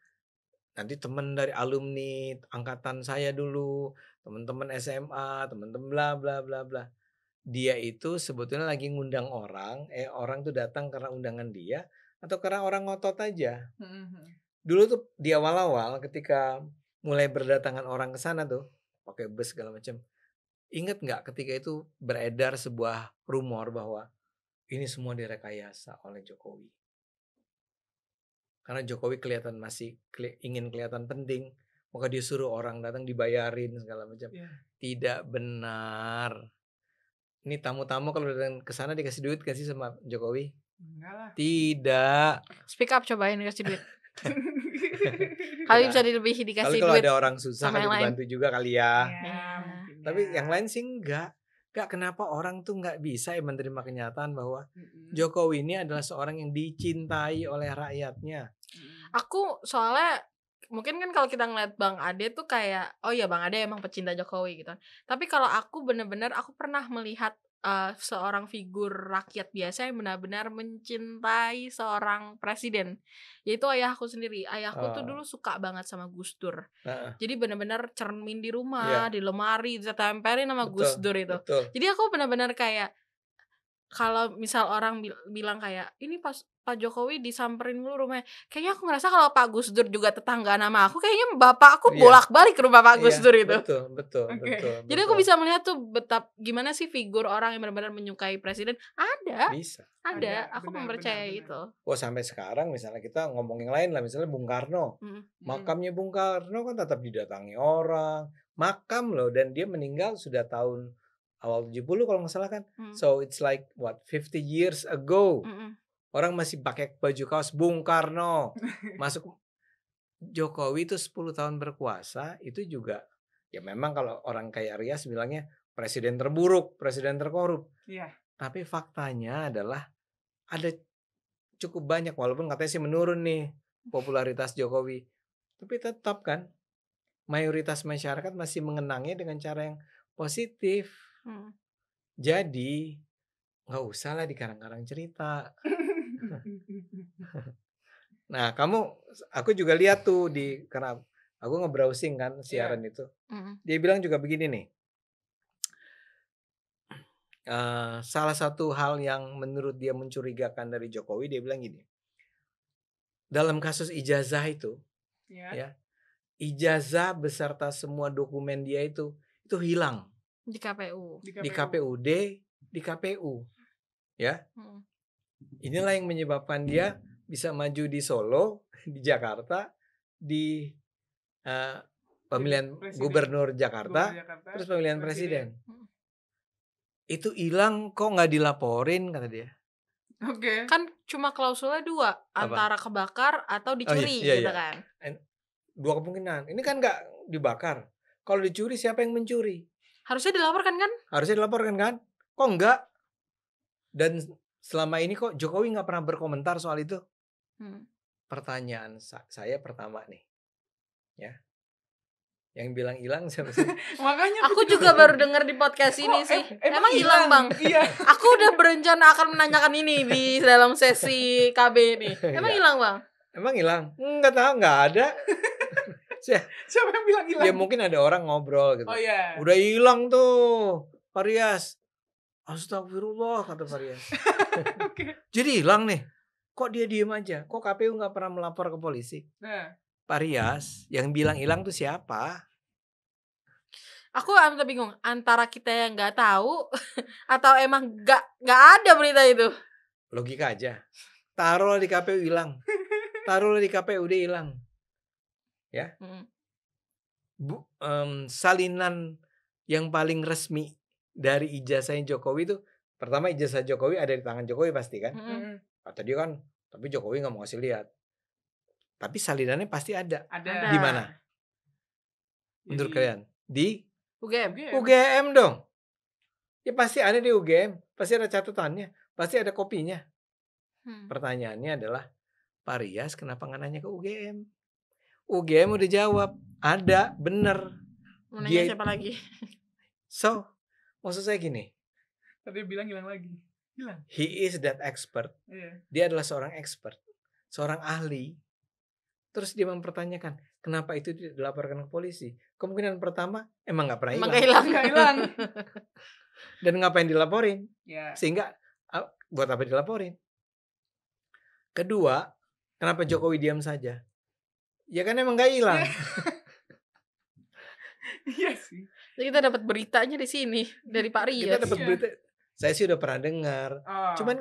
Nanti teman dari alumni angkatan saya dulu, teman-teman SMA, teman-teman bla bla bla bla. Dia itu sebetulnya lagi ngundang orang tuh datang karena undangan dia. Atau karena orang ngotot aja. Dulu tuh di awal-awal ketika mulai berdatangan orang ke sana tuh pakai bus segala macam. Ingat nggak ketika itu beredar sebuah rumor bahwa ini semua direkayasa oleh Jokowi. Karena Jokowi kelihatan masih ingin kelihatan penting, maka dia suruh orang datang dibayarin segala macam. Tidak benar. Ini tamu-tamu kalau datang ke sana dikasih duit gak sih sama Jokowi? Enggak lah. Tidak. Speak up, cobain kasih duit. Kali bisa dikasih duit. Kalau ada orang susah kali dibantu juga kali ya. Tapi yang lain sih enggak. Kenapa orang tuh nggak bisa ya menerima kenyataan bahwa Jokowi ini adalah seorang yang dicintai oleh rakyatnya. Aku soalnya mungkin kan kalau kita ngeliat Bang Ade tuh kayak oh ya Bang Ade emang pecinta Jokowi gitu. Tapi kalau aku bener-bener aku pernah melihat seorang figur rakyat biasa yang benar-benar mencintai seorang presiden, yaitu ayahku sendiri. Ayahku tuh dulu suka banget sama Gus Dur. Jadi benar-benar cermin di rumah, di lemari ditempelin sama Gus Dur itu. Jadi aku benar-benar kayak kalau misal orang bilang kayak ini pas Pak Jokowi disamperin dulu rumahnya, kayaknya aku ngerasa kalau Pak Gus Dur juga tetangga nama aku, kayaknya bapak aku bolak-balik ke rumah Pak Gus Dur itu. Betul. Jadi aku bisa melihat tuh betapa gimana sih figur orang yang benar-benar menyukai presiden ada. Aku mempercayai itu. Sampai sekarang misalnya kita ngomong yang lain lah, misalnya Bung Karno, makamnya Bung Karno kan tetap didatangi orang, makam loh, dan dia meninggal sudah tahun awal 70 kalau nggak salah kan. So it's like 50 years ago. Orang masih pakai baju kaos Bung Karno. Masuk Jokowi itu 10 tahun berkuasa itu juga ya memang kalau orang kayak Rias bilangnya presiden terburuk, presiden terkorup. Tapi faktanya adalah ada cukup banyak, walaupun katanya sih menurun nih popularitas Jokowi. Tapi tetap kan mayoritas masyarakat masih mengenangnya dengan cara yang positif. Jadi nggak usah lah dikarang-karang cerita. Nah, aku juga lihat tuh karena aku nge-browsing kan siaran itu. Dia bilang juga begini nih. Salah satu hal yang menurut dia mencurigakan dari Jokowi, dia bilang gini. Dalam kasus ijazah itu, ya, ijazah beserta semua dokumen dia itu hilang di KPU. Di KPU, ya. Inilah yang menyebabkan dia bisa maju di Solo, di Jakarta, di pemilihan gubernur Jakarta, terus pemilihan presiden. Itu hilang kok nggak dilaporin, kata dia. Kan cuma klausulnya 2, antara kebakar atau dicuri gitu kan. 2 kemungkinan. Ini kan nggak dibakar. Kalau dicuri siapa yang mencuri? Harusnya dilaporkan kan? Kok enggak? Dan selama ini kok Jokowi nggak pernah berkomentar soal itu? Pertanyaan saya pertama nih, ya, yang bilang hilang siapa sih? Makanya aku juga baru dengar di podcast ini sih. Emang hilang Bang? Iya. Aku udah berencana akan menanyakan ini di dalam sesi KB ini. Emang hilang Bang? Emang hilang? Nggak tahu, nggak ada. Siapa yang bilang hilang? Ya mungkin ada orang ngobrol gitu. Iya. Udah hilang tuh Pak Rias. Astagfirullah, kata Pak Rias. Jadi hilang nih. Kok dia diem aja? Kok KPU nggak pernah melapor ke polisi? Pak Rias, yang bilang hilang tuh siapa? Aku agak bingung antara kita yang nggak tahu atau emang nggak ada berita itu. Logika aja. Taruhlah di KPU hilang. Taruhlah di KPU dia hilang. Ya. Salinan yang paling resmi dari ijazahnya Jokowi itu, pertama ijazah Jokowi ada di tangan Jokowi pasti kan. Kata dia kan, tapi Jokowi nggak mau kasih lihat. Tapi salinannya pasti ada. Di mana? Menurut kalian? Di UGM dong. Ya pasti ada di UGM. Pasti ada catatannya. Pasti ada kopinya. Pertanyaannya adalah, Pak Rias kenapa nggak nanya ke UGM? UGM udah jawab. Ada, bener. Mau nanya siapa lagi? So, maksud saya gini. Tadi bilang hilang lagi. Hilang. He is that expert. Dia adalah seorang expert. Seorang ahli. Terus dia mempertanyakan, kenapa itu tidak dilaporkan ke polisi? Kemungkinan pertama, emang gak pernah hilang. Dan ngapain dilaporin? Sehingga, buat apa dilaporin? Kedua, kenapa Jokowi diam saja? Ya kan emang gak hilang. Iya sih. Jadi kita dapat beritanya di sini dari Pak Rias. Kita dapat berita. Saya sih udah pernah dengar. Cuman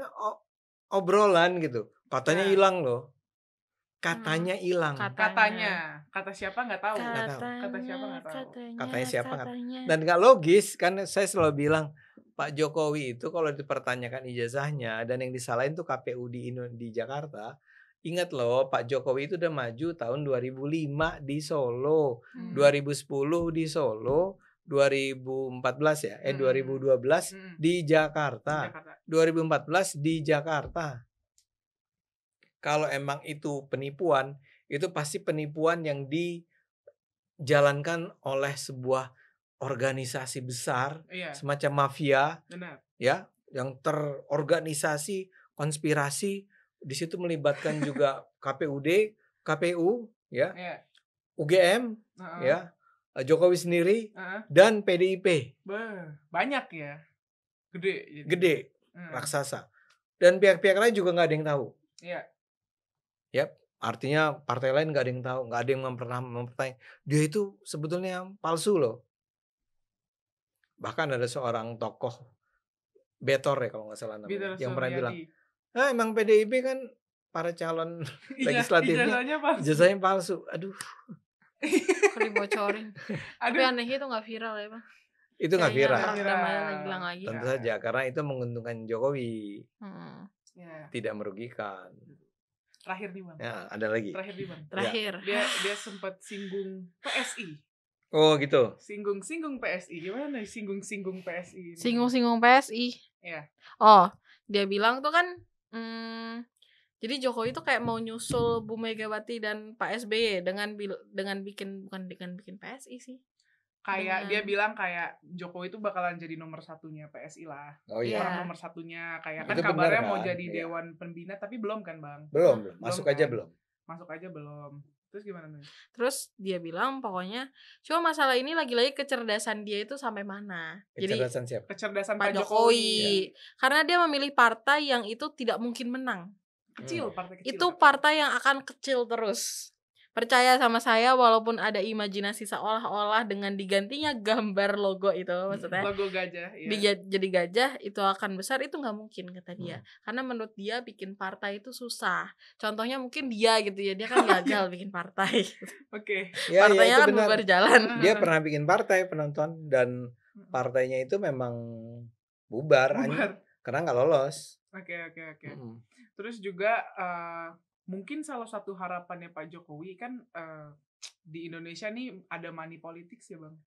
obrolan gitu. Katanya hilang loh. Katanya hilang. Katanya. Kata siapa nggak tahu. Kata siapa nggak tahu. Katanya siapa nggak tahu. Dan nggak logis kan, saya selalu bilang Pak Jokowi itu kalau dipertanyakan ijazahnya dan yang disalahin tuh KPU di Jakarta. Ingat loh, Pak Jokowi itu udah maju tahun 2005 di Solo, 2010 di Solo, 2014 ya, Hmm. 2012 di Jakarta. 2014 di Jakarta. Kalau emang itu penipuan, itu pasti penipuan yang dijalankan oleh sebuah organisasi besar, Iya, semacam mafia, benar. ya, yang terorganisasi, konspirasi. Di situ melibatkan juga KPUD, KPU, ya, Iya. UGM, Heeh. ya, Jokowi sendiri, Heeh. dan PDIP. Banyak ya. Gede jadi. Gede, raksasa. Dan pihak-pihak lain juga nggak ada yang tahu. Iya. Yap, artinya partai lain nggak ada yang tahu, nggak ada yang pernah mempertanyaan. Dia itu sebetulnya palsu loh. Bahkan ada seorang tokoh Betor ya kalau nggak salah namanya, yang pernah bilang, emang PDIP kan para calon legislatifnya ijazahnya palsu. Aduh. Kok dibocorin. Tapi aneh itu nggak viral ya Bang. Itu nggak viral. Lagi. Tentu saja karena itu menguntungkan Jokowi. Tidak merugikan. Terakhir nih Bang. Ya, ada lagi. Terakhir nih Bang. Terakhir. Dia sempat singgung PSI. Oh gitu. Singgung PSI. Gimana nih singgung PSI? Singgung PSI. Iya. Oh, dia bilang tuh kan jadi Jokowi itu kayak mau nyusul Bu Megawati dan Pak SBY dengan bikin bukan dengan bikin PSI sih. Kayak dia bilang kayak Jokowi itu bakalan jadi nomor satunya PSI lah. Oh iya. Orang nomor satunya kayak kan itu kabarnya kan? mau jadi dewan pembina tapi belum kan Bang? Belum. Masuk aja belum. Masuk aja belum. Terus gimana nih? Terus dia bilang pokoknya cuma masalah ini lagi-lagi kecerdasan dia itu sampai mana. Kecerdasan siapa? Kecerdasan Pak Jokowi. Karena dia memilih partai yang itu tidak mungkin menang. Kecil, partai kecil. Itu partai yang akan kecil terus. Percaya sama saya walaupun ada imajinasi seolah-olah dengan digantinya gambar logo itu maksudnya logo gajah ya. Jadi gajah itu akan besar, itu nggak mungkin kata dia. Karena menurut dia bikin partai itu susah. Contohnya mungkin dia gitu ya, dia kan gagal bikin partai. Oke. Ya, partainya kan bubar jalan. Dia pernah bikin partai penonton dan partainya itu memang bubar. Karena nggak lolos. Oke. Terus juga mungkin salah satu harapannya Pak Jokowi kan di Indonesia nih ada money politics ya Bang.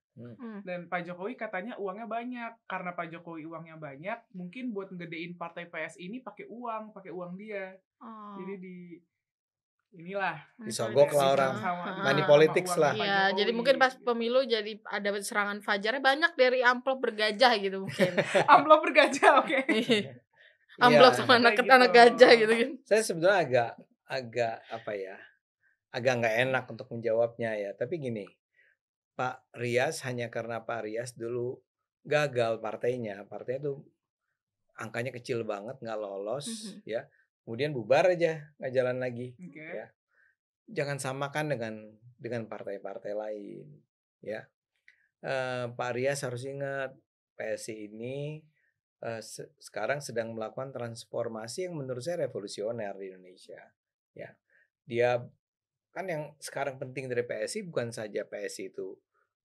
Dan Pak Jokowi katanya uangnya banyak. Karena Pak Jokowi uangnya banyak, mungkin buat ngedein partai PSI ini pakai uang dia. Jadi inilah disogok lah orang. Money politics lah. Iya, jadi mungkin pas pemilu jadi ada serangan fajarnya banyak dari amplop bergajah gitu mungkin. Amplop bergajah, oke. Amplop sama anak gajah gitu kan. Saya sebetulnya agak nggak enak untuk menjawabnya ya. Tapi gini, Pak Rias hanya karena Pak Rias dulu gagal partainya tuh angkanya kecil banget, nggak lolos, ya. Kemudian bubar aja, nggak jalan lagi. Ya. Jangan samakan dengan partai-partai lain, ya. Pak Rias harus ingat PSI ini sekarang sedang melakukan transformasi yang menurut saya revolusioner di Indonesia. Ya, dia kan yang sekarang penting dari PSI bukan saja PSI itu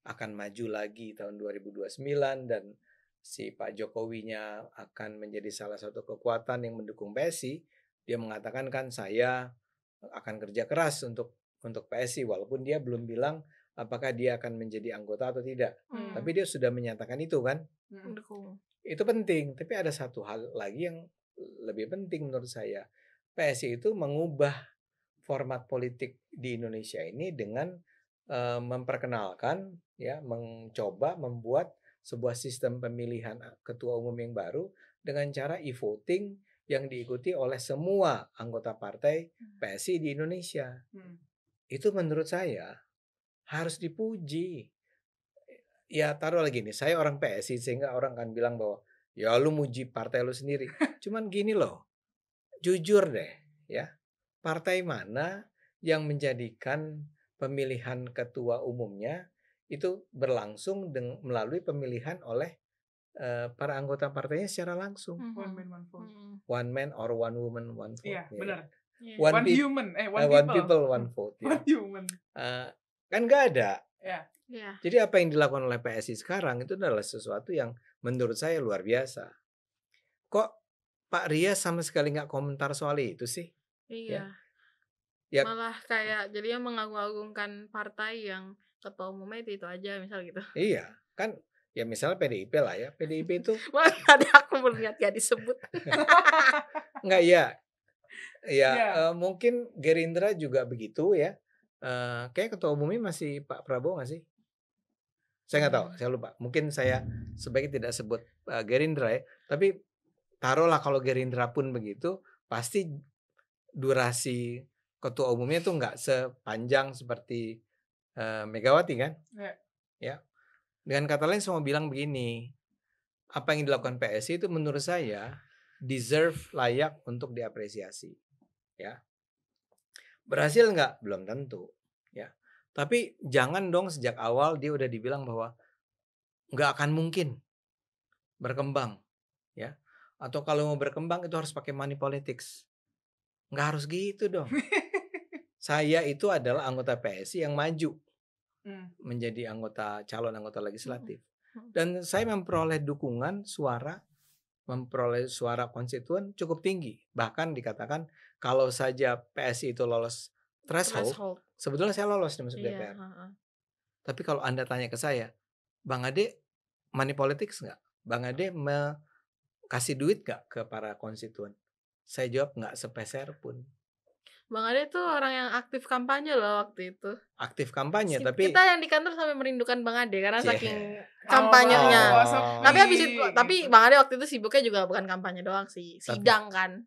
akan maju lagi tahun 2029 dan si Pak Jokowinya akan menjadi salah satu kekuatan yang mendukung PSI. Dia mengatakan kan saya akan kerja keras untuk PSI walaupun dia belum bilang apakah dia akan menjadi anggota atau tidak. Tapi dia sudah menyatakan itu kan. Itu penting, tapi ada satu hal lagi yang lebih penting menurut saya. PSI itu mengubah format politik di Indonesia ini dengan memperkenalkan, ya, mencoba membuat sebuah sistem pemilihan ketua umum yang baru dengan cara e-voting yang diikuti oleh semua anggota partai PSI di Indonesia. Itu menurut saya harus dipuji. Ya taruh lagi nih, saya orang PSI sehingga orang kan bilang bahwa ya lu muji partai lu sendiri. Cuman gini loh, jujur deh ya, partai mana yang menjadikan pemilihan ketua umumnya itu berlangsung melalui pemilihan oleh para anggota partainya secara langsung. One man one vote. One man or one woman one vote. Iya, benar. One people one vote. One human. Kan nggak ada. Ya. Jadi apa yang dilakukan oleh PSI sekarang itu adalah sesuatu yang menurut saya luar biasa. Kok Pak Rias sama sekali nggak komentar soal itu sih? Iya. Ya. Malah kayak jadinya mengagung-agungkan partai yang ketua umumnya itu aja misal gitu. Iya, kan ya misalnya PDIP lah ya. PDIP itu Ada aku berniat ya disebut. enggak ya. Ya, Iya. mungkin Gerindra juga begitu ya. Kayak ketua umumnya masih Pak Prabowo nggak sih? Saya nggak tahu, saya lupa. Mungkin saya sebaiknya tidak sebut Gerindra ya. Tapi taruhlah kalau Gerindra pun begitu, pasti durasi ketua umumnya tuh nggak sepanjang seperti Megawati kan? Iya. Ya. Dengan kata lain saya mau bilang begini, apa yang dilakukan PSI itu menurut saya deserve, layak untuk diapresiasi. Ya. Berhasil nggak? Belum tentu. Ya. Tapi jangan dong sejak awal dia udah dibilang bahwa nggak akan mungkin berkembang. Ya. Atau kalau mau berkembang itu harus pakai money politics. Nggak harus gitu dong. Saya itu adalah anggota PSI yang maju menjadi calon anggota legislatif. Dan saya memperoleh dukungan memperoleh suara konstituen cukup tinggi. Bahkan dikatakan kalau saja PSI itu lolos threshold. Sebetulnya saya lolos masuk DPR. Tapi kalau Anda tanya ke saya, Bang Ade money politics nggak? Bang Ade kasih duit nggak ke para konstituen? Saya jawab nggak sepeser pun. Bang Ade tuh orang yang aktif kampanye loh waktu itu. Aktif kampanye, tapi kita yang di kantor sampai merindukan Bang Ade karena saking kampanyenya. Tapi habis itu, tapi Bang Ade waktu itu sibuknya juga bukan kampanye doang sih, sidang kan.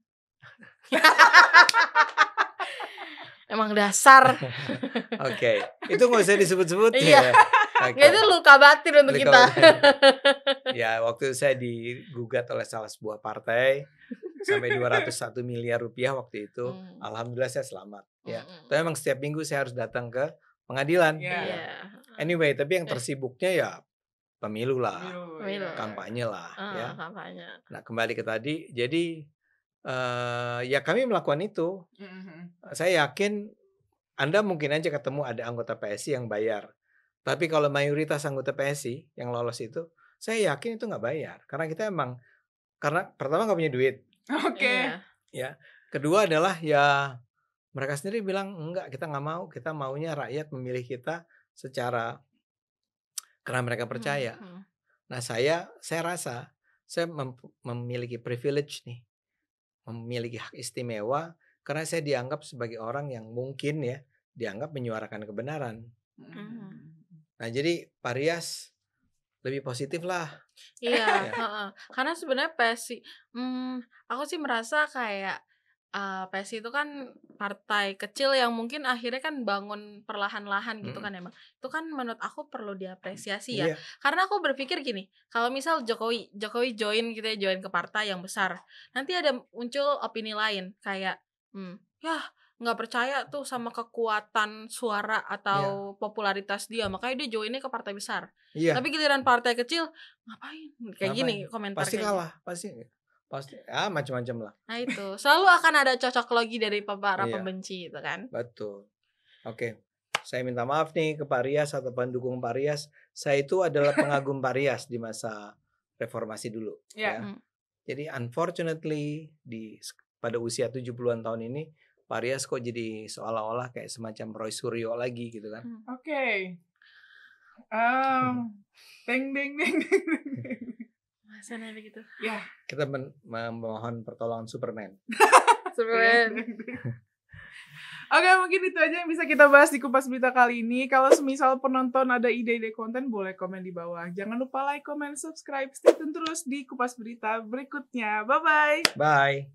Emang dasar. Oke, itu nggak usah disebut-sebut ya. Okay. Itu luka batin untuk kita. Ya, waktu saya digugat oleh salah sebuah partai sampai 201 miliar rupiah waktu itu. Alhamdulillah saya selamat. Ya, tapi memang setiap minggu saya harus datang ke pengadilan. Ya. Anyway, tapi yang tersibuknya ya pemilu lah, kampanye lah. Ya. Kampanye. Nah, kembali ke tadi, jadi ya kami melakukan itu. Saya yakin Anda mungkin aja ketemu ada anggota PSI yang bayar. Tapi kalau mayoritas anggota PSI yang lolos itu, saya yakin itu nggak bayar. Karena kita karena pertama nggak punya duit. Oke. Ya. Kedua adalah ya mereka sendiri bilang enggak, kita nggak mau. Kita maunya rakyat memilih kita karena mereka percaya. Nah saya rasa saya memiliki privilege nih. Memiliki hak istimewa karena saya dianggap sebagai orang yang mungkin ya dianggap menyuarakan kebenaran. Nah jadi Pak Rias lebih positif lah. Iya, karena sebenarnya PSI, aku sih merasa kayak PSI itu kan partai kecil yang mungkin akhirnya kan bangun perlahan-lahan gitu kan emang. Itu kan menurut aku perlu diapresiasi ya. Karena aku berpikir gini, kalau misal Jokowi join gitu ya, join ke partai yang besar. Nanti ada muncul opini lain kayak ya nggak percaya tuh sama kekuatan suara atau popularitas dia, makanya dia joinnya ke partai besar. Tapi giliran partai kecil ngapain? Gini komentar pasti kalah, pasti macam-macam lah. Nah itu selalu akan ada cocok logi dari para pembenci itu kan. Betul. Oke, saya minta maaf nih ke Pak Rias atau pendukung Pak Rias. Saya itu adalah pengagum Pak Rias di masa reformasi dulu. Ya. Jadi unfortunately pada usia 70-an tahun ini Pak Rias kok jadi seolah-olah kayak semacam Roy Suryo lagi gitu kan. Oke. Deng. Masanya begitu. Ya. Kita memohon pertolongan Superman. Oke, mungkin itu aja yang bisa kita bahas di Kupas Berita kali ini. Kalau semisal penonton ada ide-ide konten, boleh komen di bawah. Jangan lupa like, comment, subscribe. Stay tune terus di Kupas Berita berikutnya. Bye-bye. Bye.